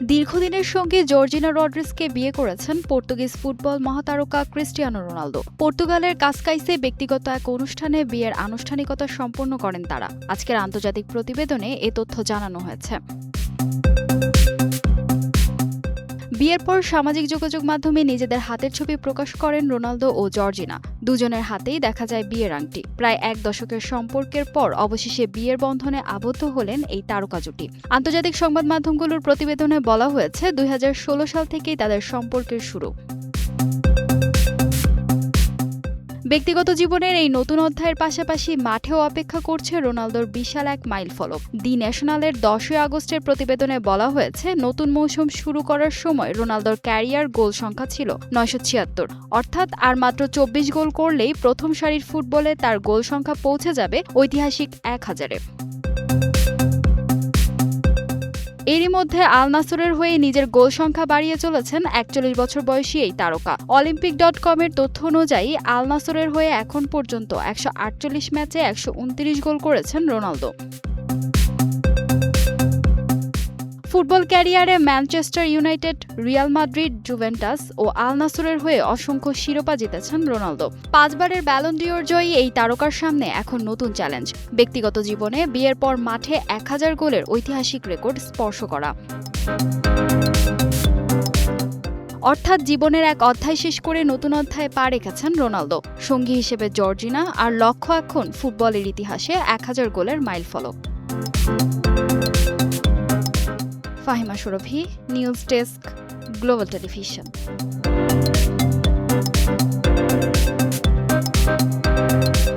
দীর্ঘদিনের সঙ্গে জর্জিনা রড্রিগেজকে বিয়ে করেছেন পর্তুগিজ ফুটবল মহাতারকা ক্রিস্টিয়ানো রোনালদো। পর্তুগালের কাসকাইসে ব্যক্তিগত এক অনুষ্ঠানে বিয়ের আনুষ্ঠানিকতা সম্পন্ন করেন তারা। আজকের আন্তর্জাতিক প্রতিবেদনে এ তথ্য জানানো হয়েছে। বিয়ের পর সামাজিক যোগাযোগ মাধ্যমে নিজেদের হাতের ছবি প্রকাশ করেন রোনালদো ও জর্জিনা। দুজনের হাতেই দেখা যায় বিয়ের আংটি। প্রায় এক দশকের সম্পর্কের পর অবশেষে বিয়ের বন্ধনে আবদ্ধ হলেন এই তারকা জুটি। আন্তর্জাতিক সংবাদ মাধ্যমগুলোর প্রতিবেদনে বলা হয়েছে ২০১৬ সাল থেকেই তাদের সম্পর্কের শুরু। ব্যক্তিগত জীবনের এই নতুন অধ্যায়ের পাশাপাশি মাঠেও অপেক্ষা করছে রোনালদোর বিশাল এক মাইলফলক। দি ন্যাশনালের ১০ই আগস্টের প্রতিবেদনে বলা হয়েছে, নতুন মৌসুম শুরু করার সময় রোনালদোর ক্যারিয়ার গোল সংখ্যা ছিল ৯৭৬, অর্থাৎ আর মাত্র ২৪ গোল করলেই প্রথম সারির ফুটবলে তার গোল সংখ্যা পৌঁছে যাবে ঐতিহাসিক ১০০০-এ। এরই মধ্যে আল নাসরের হয়ে নিজের গোল সংখ্যা বাড়িয়ে চলেছেন ৪১ বছর বয়সী এই তারকা। অলিম্পিক.com-এর তথ্য অনুযায়ী আল নাসরের হয়ে এখন পর্যন্ত ১৪৮ ম্যাচে ১২৯ গোল করেছেন রোনালদো। ফুটবল ক্যারিয়ারে Manchester United, Real Madrid, Juventus ও আল নাসরের হয়ে অসংখ্য শিরোপা জিতেছেন রোনালদো। ৫ বারের ব্যালন ডিওর জয়ী এই তারকার সামনে এখন নতুন চ্যালেঞ্জ, ব্যক্তিগত জীবনে বিয়ের পর মাঠে ১০০০ গোলের ঐতিহাসিক রেকর্ড স্পর্শ করা। অর্থাৎ জীবনের এক অধ্যায় শেষ করে নতুন অধ্যায়ে পা রেখেছেন রোনালদো। সঙ্গী হিসেবে জর্জিনা, আর লক্ষ্য এখন ফুটবলের ইতিহাসে ১০০০ গোলের মাইলফলক। ফাহিমা সুরভি, নিউজ ডেস্ক, গ্লোবাল টেলিভিশন।